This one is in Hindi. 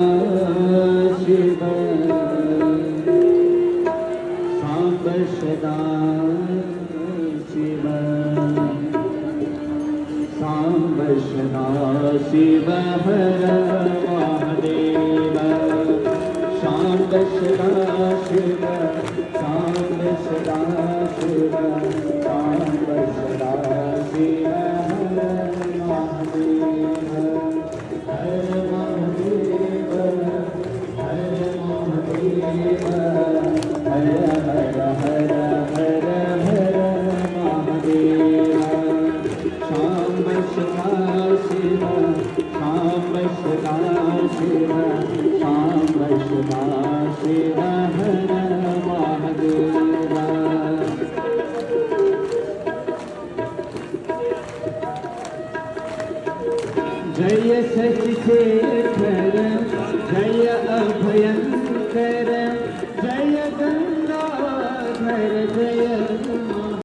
शिव सांब सदा शिव सांब सदा शिव हर महादेव सांब सदा शिव सांब सदा शिव सांब सदा शिव हर महादेव हर महादेव हर महादेव हर हर हर हर हर महादेव सांब सदा शिव सांब सदा शिव सांब सदा शिव हर महादेव जय शशिशेखर जय अभयंकर जय गंगाधर जय